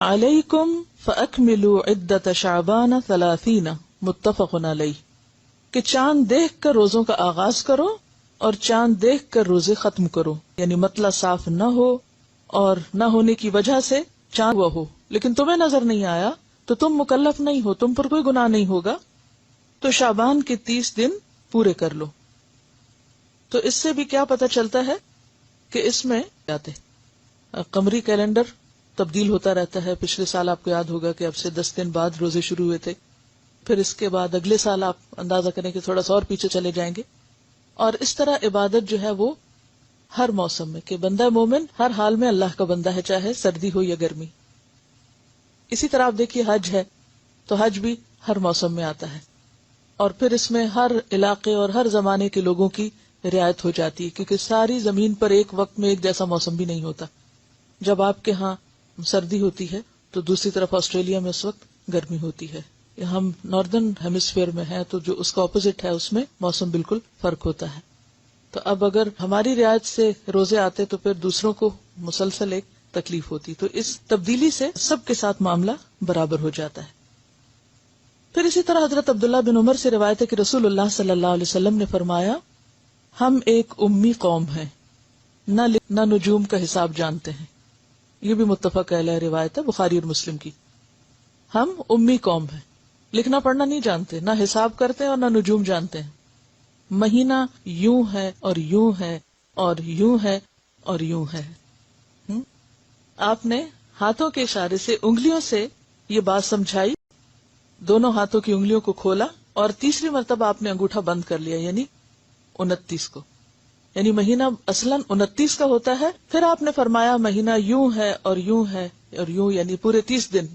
علیکم فاکملوا عدۃ شعبان 30 متفق علیہ، کہ چاند دیکھ کر روزوں کا آغاز کرو اور چاند دیکھ کر روزے ختم کرو، یعنی مطلع صاف نہ ہو اور نہ ہونے کی وجہ سے چاند ہوا ہو لیکن تمہیں نظر نہیں آیا تو تم مکلف نہیں ہو، تم پر کوئی گناہ نہیں ہوگا، تو شعبان کے 30 دن پورے کر لو۔ تو اس سے بھی کیا پتہ چلتا ہے کہ اس میں قمری کیلنڈر تبدیل ہوتا رہتا ہے۔ پچھلے سال آپ کو یاد ہوگا کہ اب سے 10 دن بعد روزے شروع ہوئے تھے، پھر اس کے بعد اگلے سال آپ اندازہ کریں کہ تھوڑا سا اور پیچھے چلے جائیں گے، اور اس طرح عبادت جو ہے وہ ہر موسم میں، کہ بندہ مومن ہر حال میں اللہ کا بندہ ہے، چاہے سردی ہو یا گرمی۔ اسی طرح آپ دیکھیے حج ہے تو حج بھی ہر موسم میں آتا ہے، اور پھر اس میں ہر علاقے اور ہر زمانے کے لوگوں کی رعایت ہو جاتی ہے، کیونکہ ساری زمین پر ایک وقت میں ایک جیسا موسم بھی نہیں ہوتا۔ جب آپ کے ہاں سردی ہوتی ہے تو دوسری طرف آسٹریلیا میں اس وقت گرمی ہوتی ہے۔ ہم ناردرن ہیمسفیئر میں ہیں تو جو اس کا اپوزٹ ہے اس میں موسم بالکل فرق ہوتا ہے۔ تو اب اگر ہماری رعایت سے روزے آتے تو پھر دوسروں کو مسلسل ایک تکلیف ہوتی، تو اس تبدیلی سے سب کے ساتھ معاملہ برابر ہو جاتا ہے۔ پھر اسی طرح حضرت عبداللہ بن عمر سے روایت ہے کہ رسول اللہ صلی اللہ علیہ وسلم نے فرمایا، ہم ایک امی قوم ہیں، نہ نجوم کا حساب جانتے ہیں۔ یہ بھی متفق علیہ روایت ہے بخاری اور مسلم کی۔ ہم امی قوم ہیں، لکھنا پڑھنا نہیں جانتے، نہ حساب کرتے اور نہ نجوم جانتے ہیں۔ مہینہ یوں ہے اور یوں ہے اور یوں ہے اور یوں ہے۔ آپ نے ہاتھوں کے اشارے سے انگلیوں سے یہ بات سمجھائی، دونوں ہاتھوں کی انگلیوں کو کھولا اور تیسری مرتبہ آپ نے انگوٹھا بند کر لیا، یعنی 29 کو، یعنی مہینہ اصلاً 29 کا ہوتا ہے۔ پھر آپ نے فرمایا مہینہ یوں ہے اور یوں ہے اور یوں، یعنی پورے 30 دن،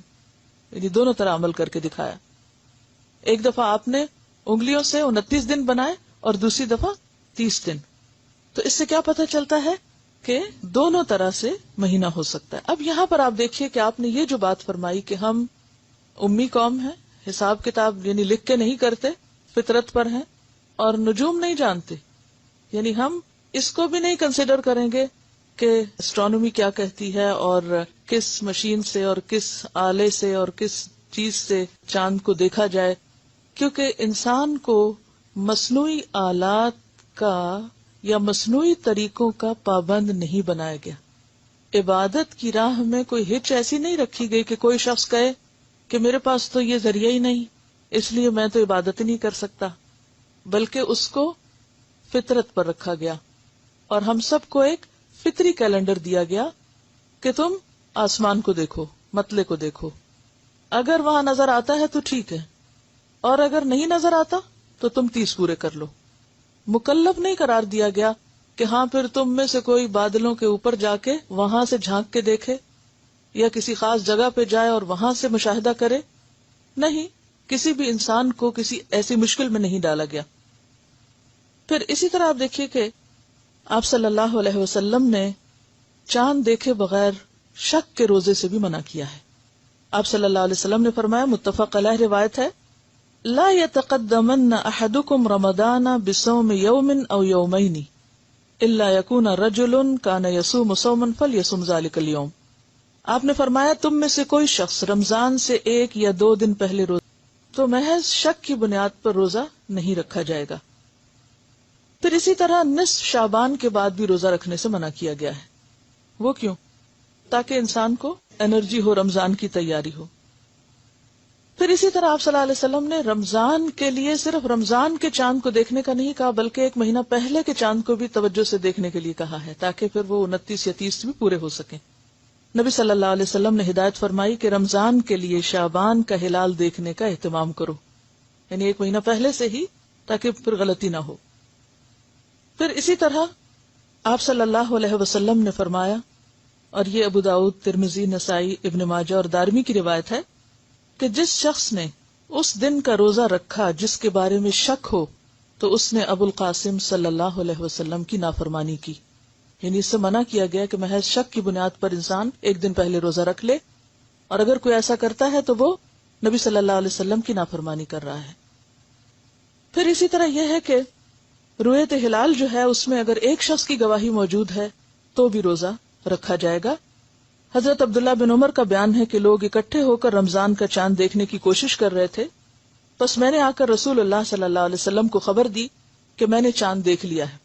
یعنی دونوں طرح عمل کر کے دکھایا۔ ایک دفعہ آپ نے انگلیوں سے 29 دن بنائے اور دوسری دفعہ 30 دن۔ تو اس سے کیا پتہ چلتا ہے کہ دونوں طرح سے مہینہ ہو سکتا ہے۔ اب یہاں پر آپ دیکھیے کہ آپ نے یہ جو بات فرمائی کہ ہم امی قوم ہیں، حساب کتاب یعنی لکھ کے نہیں کرتے، فطرت پر ہیں، اور نجوم نہیں جانتے، یعنی ہم اس کو بھی نہیں کنسیڈر کریں گے کہ اسٹرانومی کیا کہتی ہے اور کس مشین سے اور کس آلے سے اور کس چیز سے چاند کو دیکھا جائے، کیونکہ انسان کو مصنوعی آلات کا یا مصنوعی طریقوں کا پابند نہیں بنایا گیا۔ عبادت کی راہ میں کوئی ہچ ایسی نہیں رکھی گئی کہ کوئی شخص کہے کہ میرے پاس تو یہ ذریعہ ہی نہیں، اس لیے میں تو عبادت ہی نہیں کر سکتا، بلکہ اس کو فطرت پر رکھا گیا، اور ہم سب کو ایک فطری کیلنڈر دیا گیا کہ تم آسمان کو دیکھو، مطلع کو دیکھو، اگر وہاں نظر آتا ہے تو ٹھیک ہے، اور اگر نہیں نظر آتا تو تم 30 پورے کر لو۔ مکلف نہیں قرار دیا گیا کہ ہاں پھر تم میں سے کوئی بادلوں کے اوپر جا کے وہاں سے جھانک کے دیکھے یا کسی خاص جگہ پہ جائے اور وہاں سے مشاہدہ کرے، نہیں، کسی بھی انسان کو کسی ایسی مشکل میں نہیں ڈالا گیا۔ پھر اسی طرح آپ دیکھیے کہ آپ صلی اللہ علیہ وسلم نے چاند دیکھے بغیر شک کے روزے سے بھی منع کیا ہے۔ آپ صلی اللہ علیہ وسلم نے فرمایا، متفق علیہ روایت ہے، لا يتقدمن احدكم رمضان بصوم يوم او يومين الا يكون رجل كان يصوم صوما فليصم ذلك اليوم۔ آپ نے فرمایا تم میں سے کوئی شخص رمضان سے 1 یا 2 دن پہلے روزہ تو محض شک کی بنیاد پر روزہ نہیں رکھا جائے گا۔ پھر اسی طرح نصف شعبان کے بعد بھی روزہ رکھنے سے منع کیا گیا ہے۔ وہ کیوں؟ تاکہ انسان کو انرجی ہو، رمضان کی تیاری ہو۔ پھر اسی طرح آپ صلی اللہ علیہ وسلم نے رمضان کے لیے صرف رمضان کے چاند کو دیکھنے کا نہیں کہا، بلکہ 1 مہینہ پہلے کے چاند کو بھی توجہ سے دیکھنے کے لیے کہا ہے، تاکہ پھر وہ 29 یا 30 بھی پورے ہو سکیں۔ نبی صلی اللہ علیہ وسلم نے ہدایت فرمائی کہ رمضان کے لیے شعبان کا ہلال دیکھنے کا اہتمام کرو، یعنی 1 مہینہ پہلے سے ہی، تاکہ پھر غلطی نہ ہو۔ پھر اسی طرح آپ صلی اللہ علیہ وسلم نے فرمایا، اور یہ ابو داؤد، ترمذی، نسائی، ابن ماجہ اور دارمی کی روایت ہے کہ جس شخص نے اس دن کا روزہ رکھا جس کے بارے میں شک ہو تو اس نے ابو القاسم صلی اللہ علیہ وسلم کی نافرمانی کی، یعنی اس سے منع کیا گیا کہ محض شک کی بنیاد پر انسان 1 دن پہلے روزہ رکھ لے، اور اگر کوئی ایسا کرتا ہے تو وہ نبی صلی اللہ علیہ وسلم کی نافرمانی کر رہا ہے۔ پھر اسی طرح یہ ہے کہ رؤیت ہلال جو ہے اس میں اگر ایک شخص کی گواہی موجود ہے تو بھی روزہ رکھا جائے گا، حضرت عبداللہ بن عمر کا بیان ہے کہ لوگ اکٹھے ہو کر رمضان کا چاند دیکھنے کی کوشش کر رہے تھے، بس میں نے آ کر رسول اللہ صلی اللہ علیہ وسلم کو خبر دی کہ میں نے چاند دیکھ لیا ہے۔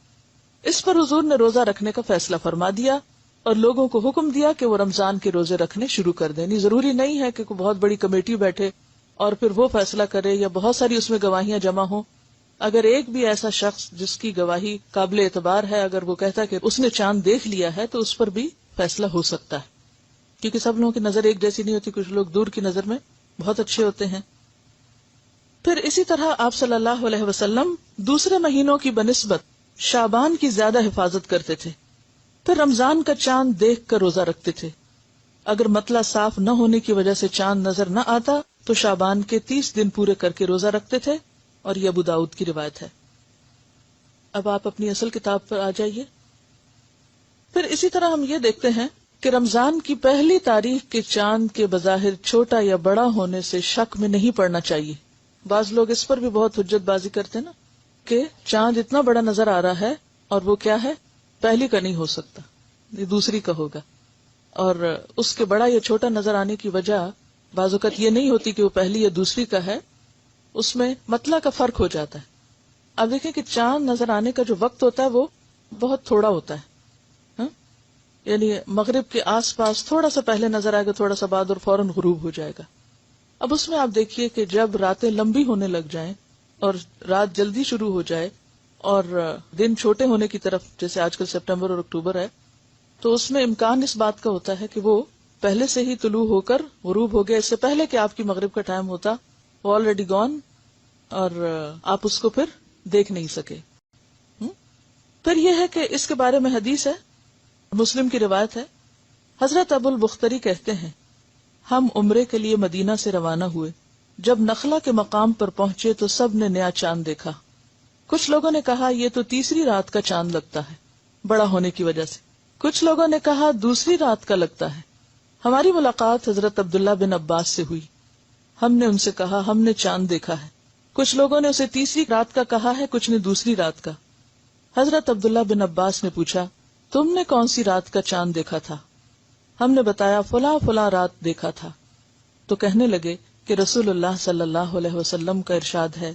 اس پر حضور نے روزہ رکھنے کا فیصلہ فرما دیا اور لوگوں کو حکم دیا کہ وہ رمضان کے روزے رکھنے شروع کر دیں۔ ضروری نہیں ہے کہ کوئی بہت بڑی کمیٹی بیٹھے اور پھر وہ فیصلہ کرے یا بہت ساری اس میں گواہیاں جمع ہوں۔ اگر ایک بھی ایسا شخص جس کی گواہی قابل اعتبار ہے، اگر وہ کہتا ہے کہ اس نے چاند دیکھ لیا ہے، تو اس پر بھی فیصلہ ہو سکتا ہے، کیونکہ سب لوگوں کی نظر ایک جیسی نہیں ہوتی، کچھ لوگ دور کی نظر میں بہت اچھے ہوتے ہیں۔ پھر اسی طرح آپ صلی اللہ علیہ وسلم دوسرے مہینوں کی بنسبت شعبان کی زیادہ حفاظت کرتے تھے۔ پھر رمضان کا چاند دیکھ کر روزہ رکھتے تھے۔ اگر مطلع صاف نہ ہونے کی وجہ سے چاند نظر نہ آتا تو شعبان کے 30 دن پورے کر کے روزہ رکھتے تھے، اور یہ ابو داؤد کی روایت ہے۔ اب آپ اپنی اصل کتاب پر آ جائیے۔ پھر اسی طرح ہم یہ دیکھتے ہیں کہ رمضان کی پہلی تاریخ کے چاند کے بظاہر چھوٹا یا بڑا ہونے سے شک میں نہیں پڑنا چاہیے۔ بعض لوگ اس پر بھی بہت حجت بازی کرتے ہیں نا کہ چاند اتنا بڑا نظر آ رہا ہے اور وہ کیا ہے، پہلی کا نہیں ہو سکتا، یہ دوسری کا ہوگا، اور اس کے بڑا یا چھوٹا نظر آنے کی وجہ بعض اوقات یہ نہیں ہوتی کہ وہ پہلی یا دوسری کا ہے، اس میں مطلع کا فرق ہو جاتا ہے۔ اب دیکھیں کہ چاند نظر آنے کا جو وقت ہوتا ہے وہ بہت تھوڑا ہوتا ہے، یعنی مغرب کے آس پاس تھوڑا سا پہلے نظر آئے گا، تھوڑا سا بعد، اور فوراً غروب ہو جائے گا۔ اب اس میں آپ دیکھیے کہ جب راتیں لمبی ہونے لگ جائیں اور رات جلدی شروع ہو جائے اور دن چھوٹے ہونے کی طرف، جیسے آج کل سپٹمبر اور اکتوبر ہے، تو اس میں امکان اس بات کا ہوتا ہے کہ وہ پہلے سے ہی طلوع ہو کر غروب ہو گیا، اس سے پہلے کہ آپ کی مغرب کا ٹائم ہوتا وہ آلریڈی گون، اور آپ اس کو پھر دیکھ نہیں سکے۔ پھر یہ ہے کہ اس کے بارے میں حدیث ہے، مسلم کی روایت ہے، حضرت ابو البختری کہتے ہیں ہم عمرے کے لیے مدینہ سے روانہ ہوئے، جب نخلا کے مقام پر پہنچے تو سب نے نیا چاند دیکھا۔ کچھ لوگوں نے کہا یہ تو تیسری رات کا چاند لگتا ہے بڑا ہونے کی وجہ سے، کچھ لوگوں نے کہا دوسری رات کا لگتا ہے۔ ہماری ملاقات حضرت عبداللہ بن عباس سے ہوئی، ہم نے ان سے کہا ہم نے چاند دیکھا ہے۔ کچھ لوگوں نے اسے تیسری رات کا کہا ہے، کچھ نے دوسری رات کا۔ حضرت عبداللہ بن عباس نے پوچھا تم نے کون سی رات کا چاند دیکھا تھا؟ ہم نے بتایا فلاں فلاں رات دیکھا تھا۔ تو کہنے لگے کہ رسول اللہ صلی اللہ علیہ وسلم کا ارشاد ہے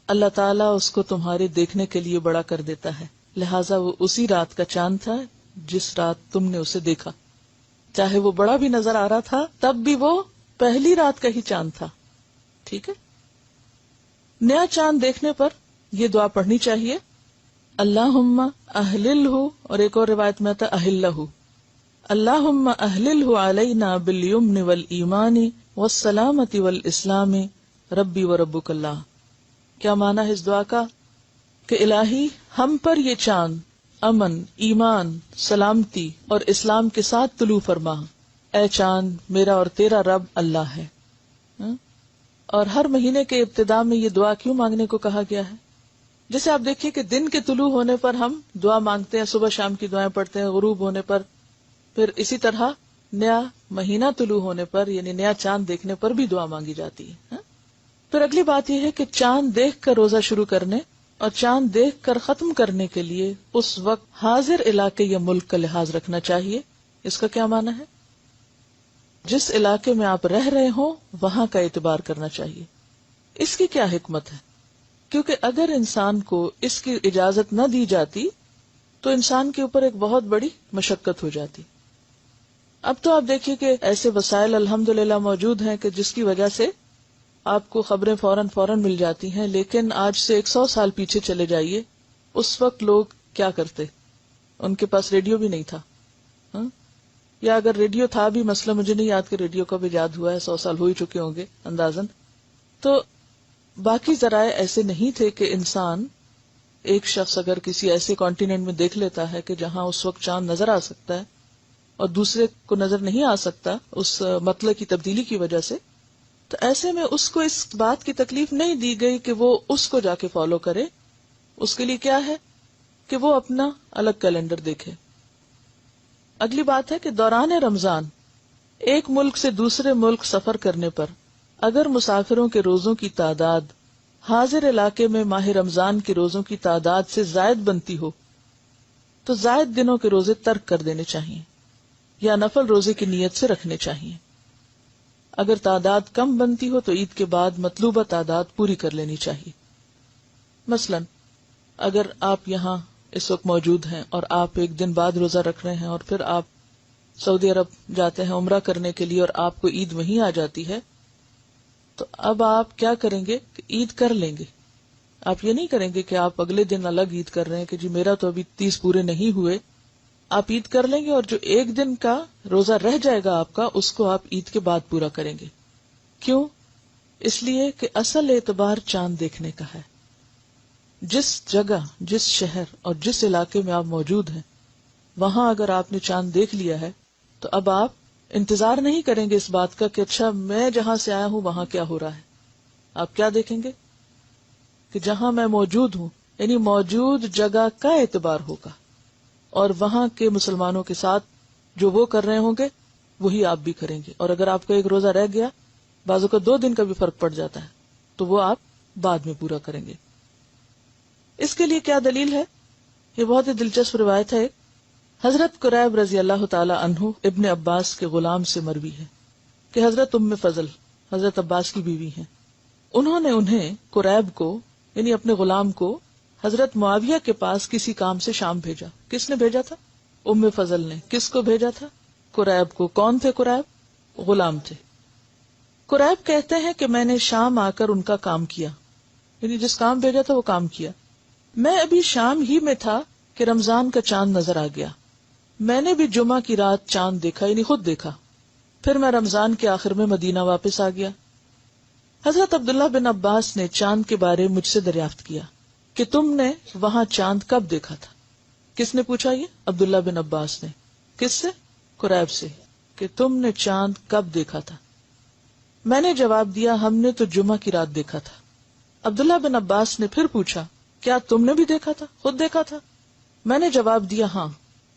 اللہ تعالیٰ اس کو تمہارے دیکھنے کے لیے بڑا کر دیتا ہے، لہٰذا وہ اسی رات کا چاند تھا جس رات تم نے اسے دیکھا، چاہے وہ بڑا بھی نظر آ رہا تھا تب بھی وہ پہلی رات کا ہی چاند تھا۔ ٹھیک ہے، نیا چاند دیکھنے پر یہ دعا پڑھنی چاہیے، اللہم اہللہ، اور ایک اور روایت میں آتا اہلہ، اللہم اہللہ علینا بالیمن والایمان والسلامت والاسلام ربی وربک اللہ۔ کیا معنی ہے اس دعا کا؟ کہ الہی ہم پر یہ چاند امن، ایمان، سلامتی اور اسلام کے ساتھ طلوع فرما۔ اے چاند میرا اور تیرا رب اللہ ہے۔ اور ہر مہینے کے ابتدا میں یہ دعا کیوں مانگنے کو کہا گیا ہے؟ جیسے آپ دیکھیے کہ دن کے طلوع ہونے پر ہم دعا مانگتے ہیں، صبح شام کی دعائیں پڑھتے ہیں، غروب ہونے پر، پھر اسی طرح نیا مہینہ طلوع ہونے پر یعنی نیا چاند دیکھنے پر بھی دعا مانگی جاتی ہے۔ پھر اگلی بات یہ ہے کہ چاند دیکھ کر روزہ شروع کرنے اور چاند دیکھ کر ختم کرنے کے لیے اس وقت حاضر علاقے یا ملک کا لحاظ رکھنا چاہیے۔ اس کا کیا معنی ہے؟ جس علاقے میں آپ رہ رہے ہوں وہاں کا اعتبار کرنا چاہیے۔ اس کی کیا حکمت ہے؟ کیونکہ اگر انسان کو اس کی اجازت نہ دی جاتی تو انسان کے اوپر ایک بہت بڑی مشقت ہو جاتی۔ اب تو آپ دیکھیے کہ ایسے وسائل الحمدللہ موجود ہیں کہ جس کی وجہ سے آپ کو خبریں فوراً مل جاتی ہیں، لیکن آج سے 100 سال پیچھے چلے جائیے، اس وقت لوگ کیا کرتے؟ ان کے پاس ریڈیو بھی نہیں تھا، یا اگر ریڈیو تھا بھی، مسئلہ مجھے نہیں یاد کہ ریڈیو کب ایجاد ہوا ہے، 100 سال ہو ہی چکے ہوں گے اندازاً۔ تو باقی ذرائع ایسے نہیں تھے کہ انسان، ایک شخص اگر کسی ایسے کانٹیننٹ میں دیکھ لیتا ہے کہ جہاں اس وقت چاند نظر آ سکتا ہے اور دوسرے کو نظر نہیں آ سکتا اس مطلع کی تبدیلی کی وجہ سے، تو ایسے میں اس کو اس بات کی تکلیف نہیں دی گئی کہ وہ اس کو جا کے فالو کرے۔ اس کے لیے کیا ہے کہ وہ اپنا الگ کیلنڈر دیکھے۔ اگلی بات ہے کہ دوران رمضان ایک ملک سے دوسرے ملک سفر کرنے پر اگر مسافروں کے روزوں کی تعداد حاضر علاقے میں ماہ رمضان کے روزوں کی تعداد سے زائد بنتی ہو تو زائد دنوں کے روزے ترک کر دینے چاہیے۔ یا نفل روزے کی نیت سے رکھنے چاہیے. اگر تعداد کم بنتی ہو تو عید کے بعد مطلوبہ تعداد پوری کر لینی چاہیے. مثلا اگر آپ یہاں اس وقت موجود ہیں اور آپ ایک دن بعد روزہ رکھ رہے ہیں اور پھر آپ سعودی عرب جاتے ہیں عمرہ کرنے کے لیے اور آپ کو عید وہیں آ جاتی ہے، تو اب آپ کیا کریں گے کہ عید کر لیں گے. آپ یہ نہیں کریں گے کہ آپ اگلے دن الگ عید کر رہے ہیں کہ جی میرا تو ابھی 30 پورے نہیں ہوئے. آپ عید کر لیں گے اور جو ایک دن کا روزہ رہ جائے گا آپ کا، اس کو آپ عید کے بعد پورا کریں گے. کیوں؟ اس لیے کہ اصل اعتبار چاند دیکھنے کا ہے. جس جگہ، جس شہر اور جس علاقے میں آپ موجود ہیں، وہاں اگر آپ نے چاند دیکھ لیا ہے تو اب آپ انتظار نہیں کریں گے اس بات کا کہ اچھا میں جہاں سے آیا ہوں وہاں کیا ہو رہا ہے. آپ کیا دیکھیں گے کہ جہاں میں موجود ہوں، یعنی موجود جگہ کا اعتبار ہوگا، اور وہاں کے مسلمانوں کے ساتھ جو وہ کر رہے ہوں گے وہی آپ بھی کریں گے. اور اگر آپ کا ایک روزہ رہ گیا، بعضوں کا 2 دن کا بھی فرق پڑ جاتا ہے، تو وہ آپ بعد میں پورا کریں گے. اس کے لیے کیا دلیل ہے؟ یہ بہت ہی دلچسپ روایت ہے. حضرت قریب رضی اللہ تعالی عنہ ابن عباس کے غلام سے مروی ہے کہ حضرت ام فضل حضرت عباس کی بیوی ہیں، انہوں نے انہیں قریب کو یعنی اپنے غلام کو حضرت معاویہ کے پاس کسی کام سے شام بھیجا. کس نے بھیجا تھا؟ ام فضل نے. کس کو بھیجا تھا؟ قریب کو. کون تھے قریب؟ غلام تھے. قریب کہتے ہیں کہ میں نے شام آ کر ان کا کام کیا، یعنی جس کام بھیجا تھا وہ کام کیا. میں ابھی شام ہی میں تھا کہ رمضان کا چاند نظر آ گیا. میں نے بھی جمعہ کی رات چاند دیکھا، یعنی خود دیکھا. پھر میں رمضان کے آخر میں مدینہ واپس آ گیا. حضرت عبداللہ بن عباس نے چاند کے بارے مجھ سے دریافت کیا کہ تم نے وہاں چاند کب دیکھا تھا؟ کس نے پوچھا؟ یہ عبداللہ بن عباس نے. کس سے؟ قریب سے. کہ تم نے چاند کب دیکھا تھا؟ میں نے جواب دیا ہم نے تو جمعہ کی رات دیکھا تھا. عبداللہ بن عباس نے پھر پوچھا کیا تم نے بھی دیکھا تھا، خود دیکھا تھا؟ میں نے جواب دیا ہاں،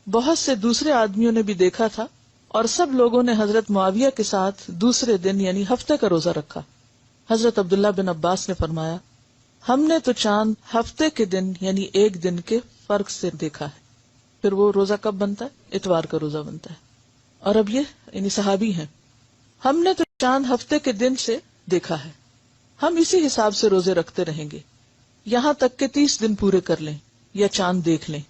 بہت سے دوسرے آدمیوں نے بھی دیکھا تھا، اور سب لوگوں نے حضرت معاویہ کے ساتھ دوسرے دن یعنی ہفتے کا روزہ رکھا. حضرت عبداللہ بن عباس نے فرمایا ہم نے تو چاند ہفتے کے دن یعنی ایک دن کے فرق سے دیکھا ہے. پھر وہ روزہ کب بنتا ہے؟ اتوار کا روزہ بنتا ہے. اور اب یہ یعنی صحابی ہیں، ہم نے تو چاند ہفتے کے دن سے دیکھا ہے، ہم اسی حساب سے روزے رکھتے رہیں گے یہاں تک کہ 30 دن پورے کر لیں یا چاند دیکھ لیں.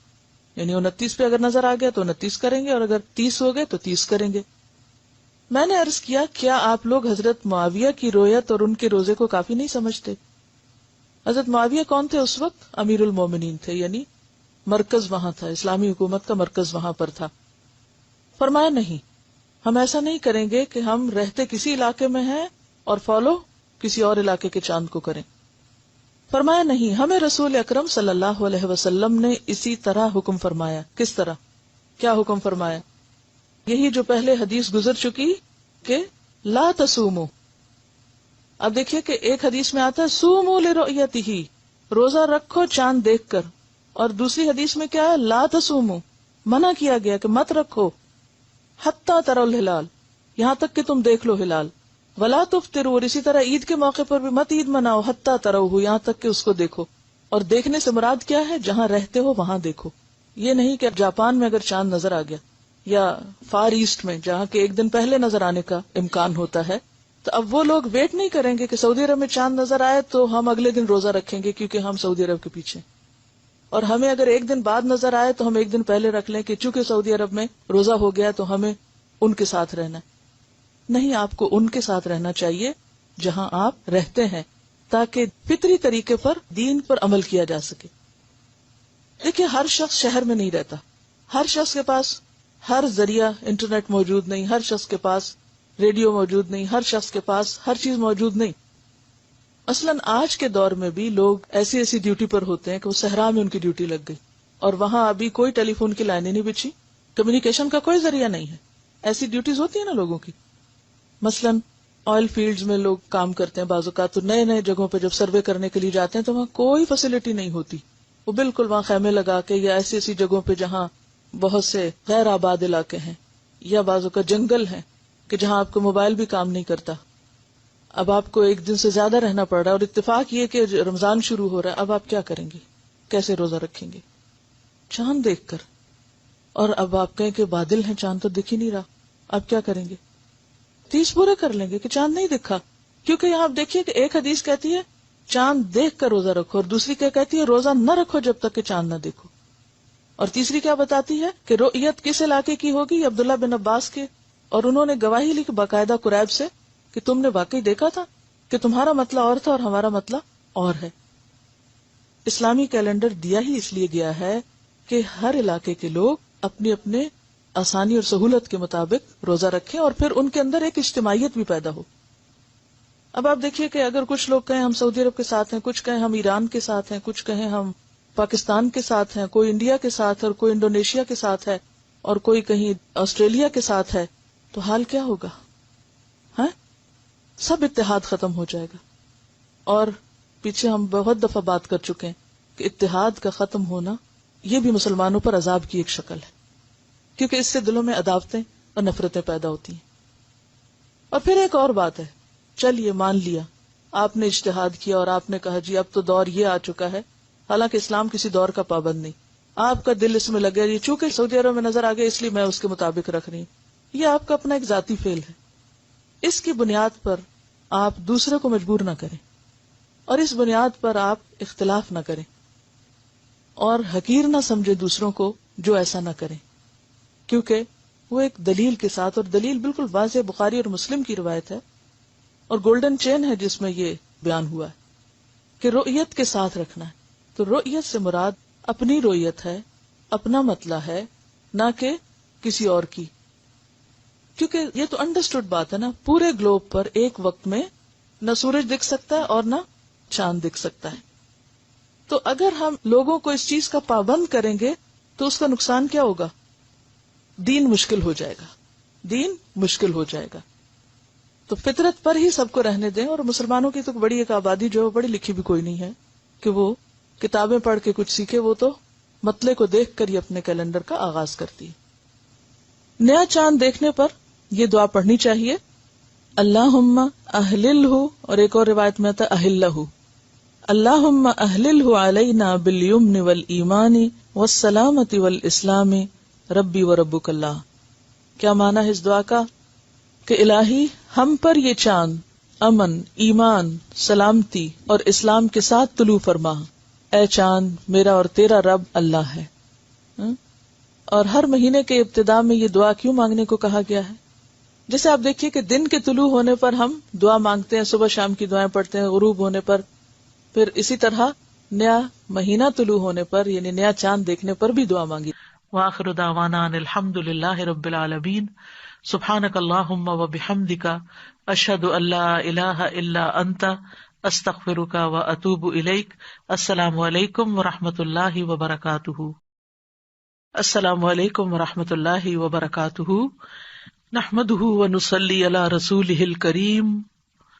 یعنی 29 پہ اگر نظر آ گیا تو 29 کریں گے، اور اگر 30 ہو گئے تو 30 کریں گے. میں نے عرض کیا کیا آپ لوگ حضرت معاویہ کی رویت اور ان کے روزے کو کافی نہیں سمجھتے؟ حضرت معاویہ کون تھے اس وقت؟ امیر المومنین تھے، یعنی مرکز وہاں تھا، اسلامی حکومت کا مرکز وہاں پر تھا. فرمایا نہیں، ہم ایسا نہیں کریں گے کہ ہم رہتے کسی علاقے میں ہیں اور فالو کسی اور علاقے کے چاند کو کریں. فرمایا نہیں، ہمیں رسول اکرم صلی اللہ علیہ وسلم نے اسی طرح حکم فرمایا. کس طرح؟ کیا حکم فرمایا؟ یہی جو پہلے حدیث گزر چکی کہ لا تصوموا. اب دیکھیے کہ ایک حدیث میں آتا ہے صوموا لرؤیتہ، روزہ رکھو چاند دیکھ کر، اور دوسری حدیث میں کیا ہے؟ لا تصوموا، منع کیا گیا کہ مت رکھو حتی تروا الہلال، یہاں تک کہ تم دیکھ لو ہلال. ولا تفطروا، اور اسی طرح عید کے موقع پر بھی مت عید مناؤ حتی تروہ، یہاں تک کہ اس کو دیکھو. اور دیکھنے سے مراد کیا ہے؟ جہاں رہتے ہو وہاں دیکھو. یہ نہیں کہ جاپان میں اگر چاند نظر آ گیا یا فار ایسٹ میں جہاں کے ایک دن پہلے نظر آنے کا امکان ہوتا ہے، تو اب وہ لوگ ویٹ نہیں کریں گے کہ سعودی عرب میں چاند نظر آئے تو ہم اگلے دن روزہ رکھیں گے کیونکہ ہم سعودی عرب کے پیچھے. اور ہمیں اگر ایک دن بعد نظر آئے تو ہم ایک دن پہلے رکھ لیں کہ چونکہ سعودی عرب میں روزہ ہو گیا تو ہمیں ان کے ساتھ رہنا ہے. نہیں، آپ کو ان کے ساتھ رہنا چاہیے جہاں آپ رہتے ہیں، تاکہ فطری طریقے پر دین پر عمل کیا جا سکے. دیکھیے ہر شخص شہر میں نہیں رہتا، ہر شخص کے پاس ہر ذریعہ انٹرنیٹ موجود نہیں، ہر شخص کے پاس ریڈیو موجود نہیں، ہر شخص کے پاس ہر چیز موجود نہیں. مثلاً آج کے دور میں بھی لوگ ایسی ایسی ڈیوٹی پر ہوتے ہیں کہ وہ صحرا میں ان کی ڈیوٹی لگ گئی اور وہاں ابھی کوئی ٹیلی فون کی لائنیں نہیں بچھی، کمیونیکیشن کا کوئی ذریعہ نہیں ہے. ایسی ڈیوٹیز ہوتی ہیں نا لوگوں کی. مثلاً آئل فیلڈز میں لوگ کام کرتے ہیں، بعض اوقات تو نئے نئے جگہوں پہ جب سروے کرنے کے لیے جاتے ہیں تو وہاں کوئی فیسلٹی نہیں ہوتی، وہ بالکل وہاں خیمے لگا کے، یا ایسی ایسی جگہوں پہ جہاں بہت سے غیر آباد علاقے ہیں، یا بعض اوقات جنگل ہیں کہ جہاں آپ کو موبائل بھی کام نہیں کرتا. اب آپ کو ایک دن سے زیادہ رہنا پڑ رہا ہے اور اتفاق یہ کہ رمضان شروع ہو رہا ہے. اب آپ کیا کریں گے؟ کیسے روزہ رکھیں گے؟ چاند دیکھ کر. اور اب آپ کہیں کہ بادل ہیں، چاند تو دکھ ہی نہیں رہا، اب کیا کریں گے؟ 30 پورے کر لیں گے کہ چاند نہیں دکھا. کیونکہ یہاں آپ دیکھیے کہ ایک حدیث کہتی ہے چاند دیکھ کر روزہ رکھو، اور دوسری کیا کہتی ہے روزہ نہ رکھو جب تک کہ چاند نہ دیکھو. اور تیسری کیا بتاتی ہے کہ رؤیت کس علاقے کی ہوگی؟ عبداللہ بن عباس کے، اور انہوں نے گواہی لی باقاعدہ قریب سے کہ تم نے واقعی دیکھا تھا کہ تمہارا مطلع اور تھا اور ہمارا مطلع اور ہے. اسلامی کیلنڈر دیا ہی اس لیے گیا ہے کہ ہر علاقے کے لوگ اپنے اپنے آسانی اور سہولت کے مطابق روزہ رکھیں، اور پھر ان کے اندر ایک اجتماعیت بھی پیدا ہو. اب آپ دیکھیے کہ اگر کچھ لوگ کہیں ہم سعودی عرب کے ساتھ ہیں، کچھ کہیں ہم ایران کے ساتھ ہیں، کچھ کہیں ہم پاکستان کے ساتھ ہیں، کوئی انڈیا کے ساتھ ہے اور کوئی انڈونیشیا کے ساتھ ہے اور کوئی کہیں آسٹریلیا کے ساتھ ہے، تو حال کیا ہوگا؟ ہاں، سب اتحاد ختم ہو جائے گا. اور پیچھے ہم بہت دفعہ بات کر چکے ہیں کہ اتحاد کا ختم ہونا یہ بھی مسلمانوں پر عذاب کی ایک شکل ہے، کیونکہ اس سے دلوں میں عداوتیں اور نفرتیں پیدا ہوتی ہیں. اور پھر ایک اور بات ہے، چلیے مان لیا آپ نے اجتہاد کیا اور آپ نے کہا جی اب تو دور یہ آ چکا ہے، حالانکہ اسلام کسی دور کا پابند نہیں، آپ کا دل اس میں لگے یہ چونکہ سعودی عرب میں نظر آ گیا اس لیے میں اس کے مطابق رکھ رہی ہوں. یہ آپ کا اپنا ایک ذاتی فعل ہے. اس کی بنیاد پر آپ دوسرے کو مجبور نہ کریں، اور اس بنیاد پر آپ اختلاف نہ کریں، اور حقیر نہ سمجھے دوسروں کو جو ایسا نہ کریں، کیونکہ وہ ایک دلیل کے ساتھ، اور دلیل بالکل واضح بخاری اور مسلم کی روایت ہے اور گولڈن چین ہے جس میں یہ بیان ہوا ہے کہ رؤیت کے ساتھ رکھنا ہے. تو رؤیت سے مراد اپنی رؤیت ہے، اپنا مطلع ہے، نہ کہ کسی اور کی. کیونکہ یہ تو انڈرسٹوڈ بات ہے نا، پورے گلوب پر ایک وقت میں نہ سورج دکھ سکتا ہے اور نہ چاند دکھ سکتا ہے. تو اگر ہم لوگوں کو اس چیز کا پابند کریں گے تو اس کا نقصان کیا ہوگا؟ دین مشکل ہو جائے گا، دین مشکل ہو جائے گا. تو فطرت پر ہی سب کو رہنے دیں. اور مسلمانوں کی تو بڑی ایک آبادی جو پڑھی لکھی بھی کوئی نہیں ہے کہ وہ کتابیں پڑھ کے کچھ سیکھے، وہ تو مطلع کو دیکھ کر ہی اپنے کیلنڈر کا آغاز کرتی ہے. نیا چاند دیکھنے پر یہ دعا پڑھنی چاہیے، اللہم اہللہ، اور ایک اور روایت میں آتا اہلہ، اللہم اہللہ علینا بالیمن والایمان والسلامۃ والاسلام ربی و ربک اللہ. کیا معنی ہے اس دعا کا؟ کہ الہی ہم پر یہ چاند امن، ایمان، سلامتی اور اسلام کے ساتھ طلوع فرما. اے چاند میرا اور تیرا رب اللہ ہے. اور ہر مہینے کے ابتدا میں یہ دعا کیوں مانگنے کو کہا گیا ہے؟ جیسے آپ دیکھیے کہ دن کے طلوع ہونے پر ہم دعا مانگتے ہیں، صبح شام کی دعائیں پڑھتے ہیں، غروب ہونے پر، پھر اسی طرح نیا مہینہ طلوع ہونے پر یعنی نیا چاند دیکھنے پر بھی دعا مانگی. وآخر دعوانا ان الحمد للہ رب العالمین. سبحانک اللہم و بحمدک، اشہد ان لا الہ الا انت، استغفرک و اتوب الیک. السلام علیکم و رحمۃ اللہ وبرکاتہ. السلام علیکم و رحمۃ اللہ وبرکاتہ. نحمده ونصلی علی رسولہ الکریم،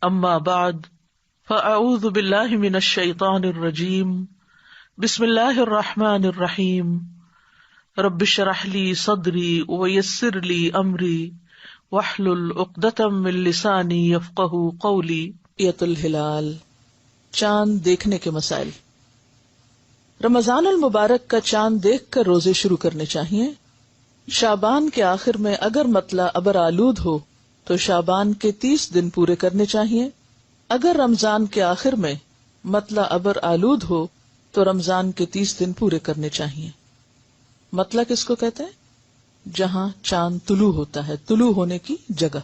اما بعد فاعوذ باللہ من الشیطان الرجیم. بسم اللہ الرحمن الرحیم. رب اشرح لی صدری ویسر لی امری واحلل عقدۃ من لسانی یفقہوا قولی. رؤیۃ الہلال، چاند دیکھنے کے مسائل. رمضان المبارک کا چاند دیکھ کر روزے شروع کرنے چاہیے. شعبان کے آخر میں اگر مطلع ابر آلود ہو تو شعبان کے 30 دن پورے کرنے چاہیے. اگر رمضان کے آخر میں مطلع ابر آلود ہو تو رمضان کے 30 دن پورے کرنے چاہیے. مطلع کس کو کہتے ہیں؟ جہاں چاند طلوع ہوتا ہے، طلوع ہونے کی جگہ.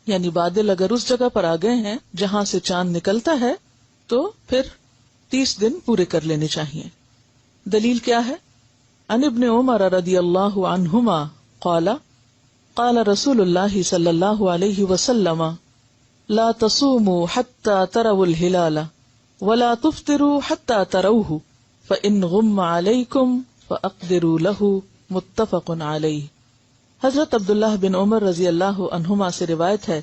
یعنی بادل اگر اس جگہ پر آ گئے ہیں جہاں سے چاند نکلتا ہے تو پھر 30 دن پورے کر لینے چاہیے. دلیل کیا ہے؟ عن ابن عمر رضی اللہ عنہما قال قال رسول اللہ صلی اللہ علیہ وسلم لا تصوموا حتى تروا الهلال ولا تفطروا حتى تروه فإن غم عليكم فأقدروا له. متفق علیہ. حضرت عبداللہ بن عمر رضی اللہ عنہما سے روایت ہے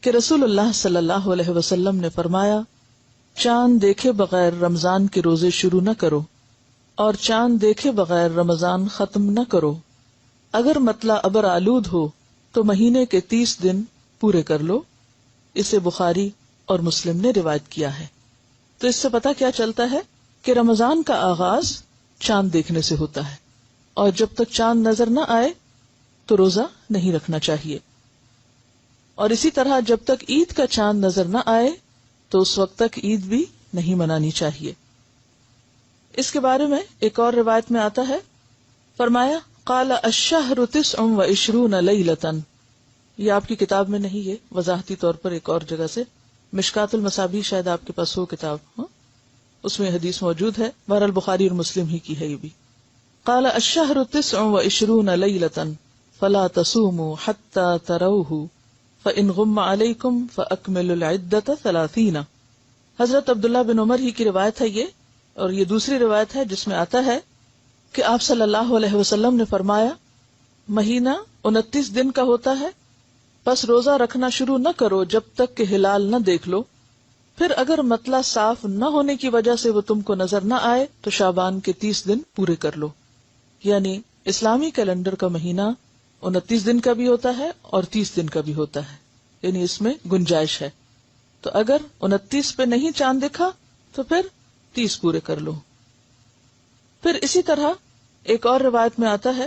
کہ رسول اللہ صلی اللہ علیہ وسلم نے فرمایا، چاند دیکھے بغیر رمضان کے روزے شروع نہ کرو اور چاند دیکھے بغیر رمضان ختم نہ کرو. اگر مطلع ابر آلود ہو تو مہینے کے 30 دن پورے کر لو. اسے بخاری اور مسلم نے روایت کیا ہے. تو اس سے پتہ کیا چلتا ہے کہ رمضان کا آغاز چاند دیکھنے سے ہوتا ہے اور جب تک چاند نظر نہ آئے تو روزہ نہیں رکھنا چاہیے، اور اسی طرح جب تک عید کا چاند نظر نہ آئے تو اس وقت تک عید بھی نہیں منانی چاہیے۔ اس کے بارے میں ایک اور روایت میں آتا ہے، فرمایا قال الشہر 29 لیلۃ، یہ آپ کی کتاب میں نہیں، یہ وضاحتی طور پر ایک اور جگہ سے، مشکات المصابیح شاید آپ کے پاس ہو کتاب، اس میں حدیث موجود ہے، بہرحال بخاری اور مسلم ہی کی ہے یہ بھی۔ قال الشہر 29 لیلۃ فلا تصوموا حتى تروه فإن غم علیکم فأکملوا العدۃ 30۔ حضرت عبداللہ بن عمر ہی کی روایت ہے یہ، اور یہ دوسری روایت ہے جس میں آتا ہے کہ آپ صلی اللہ علیہ وسلم نے فرمایا مہینہ 29 دن کا ہوتا ہے، بس روزہ رکھنا شروع نہ کرو جب تک کہ ہلال نہ دیکھ لو، پھر اگر مطلع صاف نہ ہونے کی وجہ سے وہ تم کو نظر نہ آئے تو شعبان کے 30 دن پورے کر لو۔ یعنی اسلامی کیلنڈر کا مہینہ 29 دن کا بھی ہوتا ہے اور 30 دن کا بھی ہوتا ہے، یعنی اس میں گنجائش ہے، تو اگر 29 پہ نہیں چاند دکھا تو پھر 30 پورے کر لو۔ پھر اسی طرح ایک اور روایت میں آتا ہے،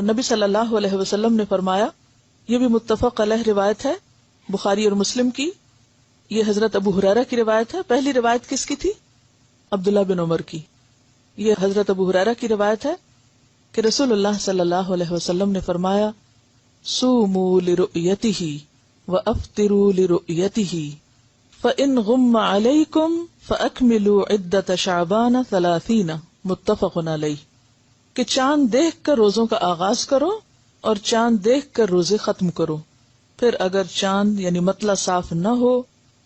نبی صلی اللہ علیہ وسلم نے فرمایا، یہ بھی متفق علیہ روایت ہے بخاری اور مسلم کی، یہ حضرت ابو ہریرہ کی روایت ہے۔ پہلی روایت کس کی تھی؟ عبداللہ بن عمر کی۔ یہ حضرت ابو ہریرہ کی روایت ہے کہ رسول اللہ صلی اللہ علیہ وسلم نے فرمایا صوموا لرؤیتہ وافطروا لرؤیتہ فإن غم علیکم فأکملوا عدۃ شعبان 30، متفق علیہ، کہ چاند دیکھ کر روزوں کا آغاز کرو اور چاند دیکھ کر روزے ختم کرو، پھر اگر چاند یعنی مطلع صاف نہ ہو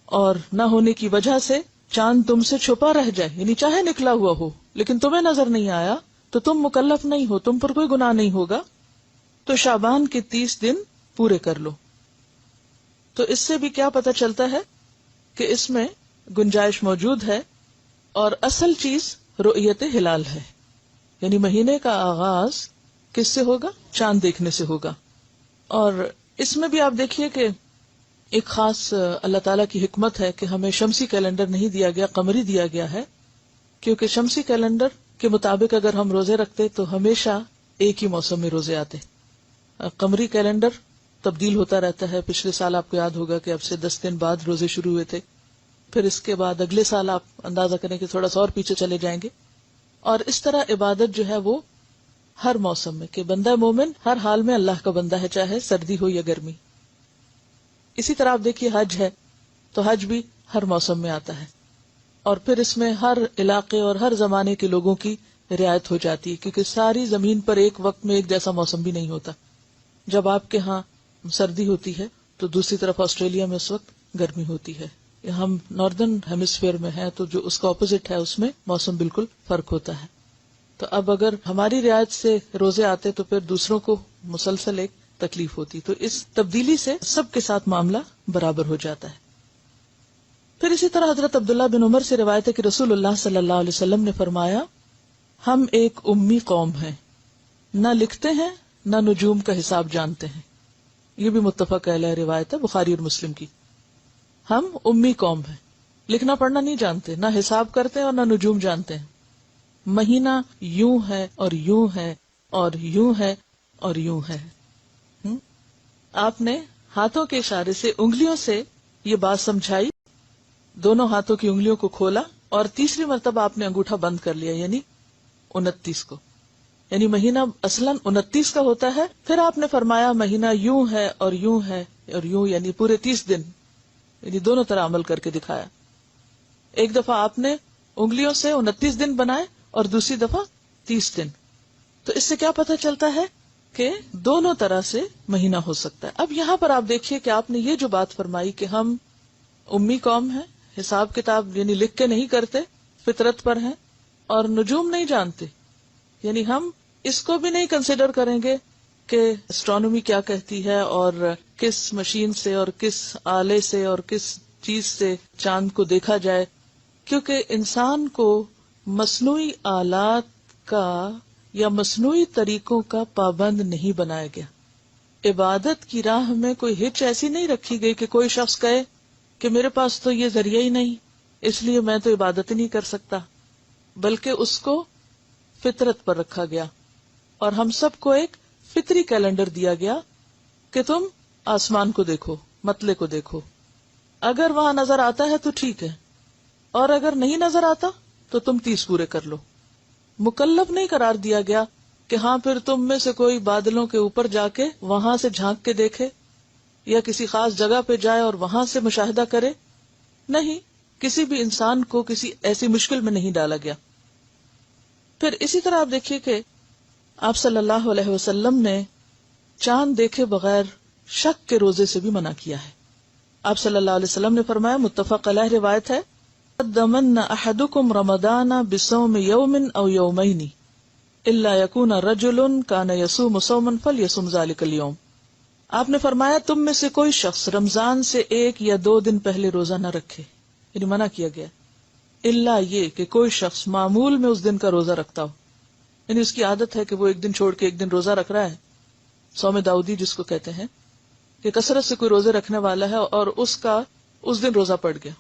اور نہ ہونے کی وجہ سے چاند تم سے چھپا رہ جائے، یعنی چاہے نکلا ہوا ہو لیکن تمہیں نظر نہیں آیا، تو تم مکلف نہیں ہو، تم پر کوئی گناہ نہیں ہوگا، تو شعبان کے 30 دن پورے کر لو۔ تو اس سے بھی کیا پتہ چلتا ہے کہ اس میں گنجائش موجود ہے، اور اصل چیز رؤیت ہلال ہے، یعنی مہینے کا آغاز کس سے ہوگا؟ چاند دیکھنے سے ہوگا۔ اور اس میں بھی آپ دیکھیے کہ ایک خاص اللہ تعالیٰ کی حکمت ہے کہ ہمیں شمسی کیلنڈر نہیں دیا گیا، قمری دیا گیا ہے، کیونکہ شمسی کیلنڈر کے مطابق اگر ہم روزے رکھتے تو ہمیشہ ایک ہی موسم میں روزے آتے۔ قمری کیلنڈر تبدیل ہوتا رہتا ہے، پچھلے سال آپ کو یاد ہوگا کہ اب سے 10 دن بعد روزے شروع ہوئے تھے، پھر اس کے بعد اگلے سال آپ اندازہ کریں کہ تھوڑا سا اور پیچھے چلے جائیں گے، اور اس طرح عبادت جو ہے وہ ہر موسم میں، کہ بندہ مومن ہر حال میں اللہ کا بندہ ہے، چاہے سردی ہو یا گرمی۔ اسی طرح آپ دیکھیے حج ہے، تو حج بھی ہر موسم میں آتا ہے، اور پھر اس میں ہر علاقے اور ہر زمانے کے لوگوں کی رعایت ہو جاتی ہے، کیونکہ ساری زمین پر ایک وقت میں ایک جیسا موسم بھی نہیں ہوتا۔ جب آپ کے ہاں سردی ہوتی ہے تو دوسری طرف آسٹریلیا میں اس وقت گرمی ہوتی ہے، ہم ناردرن ہیمسفیئر میں ہیں تو جو اس کا اپوزٹ ہے اس میں موسم بالکل فرق ہوتا ہے۔ تو اب اگر ہماری رعایت سے روزے آتے تو پھر دوسروں کو مسلسل ایک تکلیف ہوتی، تو اس تبدیلی سے سب کے ساتھ معاملہ برابر ہو جاتا ہے۔ پھر اسی طرح حضرت عبداللہ بن عمر سے روایت ہے کہ رسول اللہ صلی اللہ علیہ وسلم نے فرمایا ہم ایک امی قوم ہیں، نہ لکھتے ہیں نہ نجوم کا حساب جانتے ہیں۔ یہ بھی متفق علیہ روایت ہے بخاری اور مسلم کی۔ ہم امی قوم ہیں، لکھنا پڑھنا نہیں جانتے، نہ حساب کرتے اور نہ نجوم جانتے ہیں، مہینہ یوں ہے اور یوں ہے اور یوں ہے اور یوں ہے۔ آپ نے ہاتھوں کے اشارے سے انگلیوں سے یہ بات سمجھائی، دونوں ہاتھوں کی انگلیوں کو کھولا اور تیسری مرتبہ آپ نے انگوٹھا بند کر لیا، یعنی 29 کو، یعنی مہینہ اصلاً 29 کا ہوتا ہے۔ پھر آپ نے فرمایا مہینہ یوں ہے اور یوں ہے اور یوں، یعنی پورے 30 دن، یعنی دونوں طرح عمل کر کے دکھایا۔ ایک دفعہ آپ نے انگلیوں سے 29 دن بنائے اور دوسری دفعہ 30 دن۔ تو اس سے کیا پتہ چلتا ہے کہ دونوں طرح سے مہینہ ہو سکتا ہے۔ اب یہاں پر آپ دیکھیے کہ آپ نے یہ جو بات فرمائی کہ ہم امی قوم ہیں، حساب کتاب یعنی لکھ کے نہیں کرتے، فطرت پر ہیں، اور نجوم نہیں جانتے، یعنی ہم اس کو بھی نہیں کنسیڈر کریں گے کہ اسٹرانومی کیا کہتی ہے اور کس مشین سے اور کس آلے سے اور کس چیز سے چاند کو دیکھا جائے، کیونکہ انسان کو مصنوعی آلات کا یا مصنوعی طریقوں کا پابند نہیں بنایا گیا۔ عبادت کی راہ میں کوئی ہچ ایسی نہیں رکھی گئی کہ کوئی شخص کہے کہ میرے پاس تو یہ ذریعہ ہی نہیں، اس لیے میں تو عبادت ہی نہیں کر سکتا، بلکہ اس کو فطرت پر رکھا گیا اور ہم سب کو ایک فطری کیلنڈر دیا گیا کہ تم آسمان کو دیکھو، مطلع کو دیکھو، اگر وہاں نظر آتا ہے تو ٹھیک ہے، اور اگر نہیں نظر آتا تو تم 30 پورے کر لو۔ مکلف نہیں قرار دیا گیا کہ ہاں پھر تم میں سے کوئی بادلوں کے اوپر جا کے وہاں سے جھانک کے دیکھے یا کسی خاص جگہ پہ جائے اور وہاں سے مشاہدہ کرے، نہیں، کسی بھی انسان کو کسی ایسی مشکل میں نہیں ڈالا گیا۔ پھر اسی طرح آپ دیکھیے کہ آپ صلی اللہ علیہ وسلم نے چاند دیکھے بغیر شک کے روزے سے بھی منع کیا ہے۔ آپ صلی اللہ علیہ وسلم نے فرمایا، متفق علیہ روایت ہے، قدمن احدکم رمضان بصوم یوم او یومین الا یکون رجل کان یصوم صوما فلیصم ذلک اليوم۔ آپ نے فرمایا تم میں سے کوئی شخص رمضان سے 1 یا 2 دن پہلے روزہ نہ رکھے، یعنی منع کیا گیا، الا یہ کہ کوئی شخص معمول میں اس دن کا روزہ رکھتا ہو، یعنی اس کی عادت ہے کہ وہ 1 دن چھوڑ کے 1 دن روزہ رکھ رہا ہے، صوم داؤدی جس کو کہتے ہیں، کہ کثرت سے کوئی روزے رکھنے والا ہے اور اس کا اس دن روزہ پڑ گیا،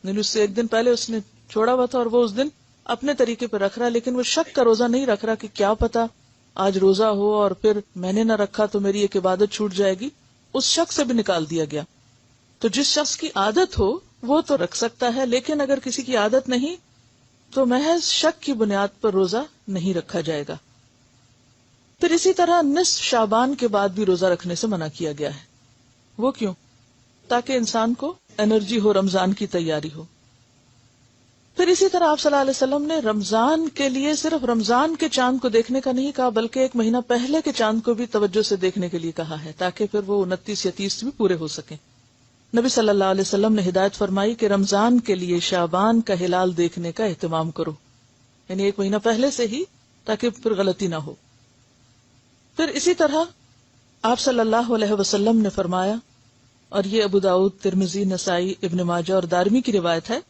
یعنی اس سے 1 دن پہلے اس نے چھوڑا ہوا تھا اور وہ اس دن اپنے طریقے پہ رکھ رہا ہے، لیکن وہ شک کا روزہ نہیں رکھ رہا کہ کیا پتا آج روزہ ہو اور پھر میں نے نہ رکھا تو میری ایک عبادت چھوٹ جائے گی، اس شک سے بھی نکال دیا گیا۔ تو جس شخص کی عادت ہو وہ تو رکھ سکتا ہے، لیکن اگر کسی کی عادت نہیں تو محض شک کی بنیاد پر روزہ نہیں رکھا جائے گا۔ پھر اسی طرح نصف شعبان کے بعد بھی روزہ رکھنے سے منع کیا گیا ہے۔ وہ کیوں؟ تاکہ انسان کو انرجی ہو، رمضان کی تیاری ہو۔ پھر اسی طرح آپ صلی اللہ علیہ وسلم نے رمضان کے لیے صرف رمضان کے چاند کو دیکھنے کا نہیں کہا، بلکہ 1 مہینہ پہلے کے چاند کو بھی توجہ سے دیکھنے کے لیے کہا ہے، تاکہ پھر وہ 29 یا 30 بھی پورے ہو سکیں۔ نبی صلی اللہ علیہ وسلم نے ہدایت فرمائی کہ رمضان کے لیے شعبان کا ہلال دیکھنے کا اہتمام کرو، یعنی 1 مہینہ پہلے سے ہی، تاکہ پھر غلطی نہ ہو۔ پھر اسی طرح آپ صلی اللہ علیہ وسلم نے فرمایا، اور یہ ابو داؤد، ترمذی، نسائی، ابن ماجہ اور دارمی کی روایت ہے،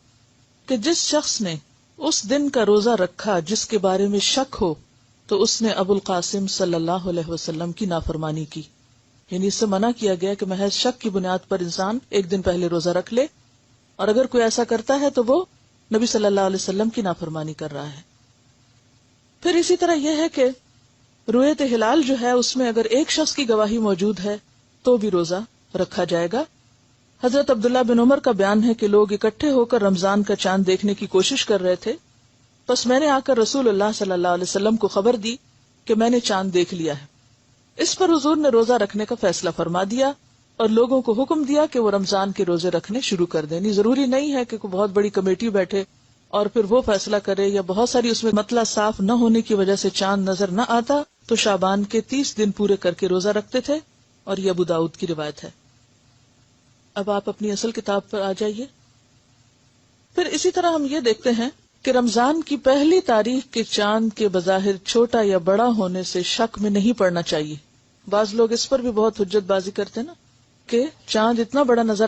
کہ جس شخص نے اس دن کا روزہ رکھا جس کے بارے میں شک ہو تو اس نے ابو القاسم صلی اللہ علیہ وسلم کی نافرمانی کی، یعنی اس سے منع کیا گیا کہ محض شک کی بنیاد پر انسان 1 دن پہلے روزہ رکھ لے، اور اگر کوئی ایسا کرتا ہے تو وہ نبی صلی اللہ علیہ وسلم کی نافرمانی کر رہا ہے۔ پھر اسی طرح یہ ہے کہ رؤیت ہلال جو ہے اس میں اگر ایک شخص کی گواہی موجود ہے تو بھی روزہ رکھا جائے گا۔ حضرت عبداللہ بن عمر کا بیان ہے کہ لوگ اکٹھے ہو کر رمضان کا چاند دیکھنے کی کوشش کر رہے تھے، بس میں نے آ کر رسول اللہ صلی اللہ علیہ وسلم کو خبر دی کہ میں نے چاند دیکھ لیا ہے۔ اس پر حضور نے روزہ رکھنے کا فیصلہ فرما دیا اور لوگوں کو حکم دیا کہ وہ رمضان کے روزے رکھنے شروع کر دیں۔ ضروری نہیں ہے کہ کوئی بہت بڑی کمیٹی بیٹھے اور پھر وہ فیصلہ کرے، یا بہت ساری اس میں مطلع صاف نہ ہونے کی وجہ سے چاند نظر نہ آتا تو شعبان کے 30 دن پورے کر کے روزہ رکھتے تھے، اور یہ ابو داؤد کی روایت ہے۔ اب آپ اپنی اصل کتاب پر آ جائیے۔ پھر اسی طرح ہم یہ دیکھتے ہیں کہ رمضان کی پہلی تاریخ کے چاند کے بظاہر چھوٹا یا بڑا ہونے سے شک میں نہیں پڑنا چاہیے۔ بعض لوگ اس پر بھی بہت حجت بازی کرتے ہیں نا، کہ چاند اتنا بڑا نظر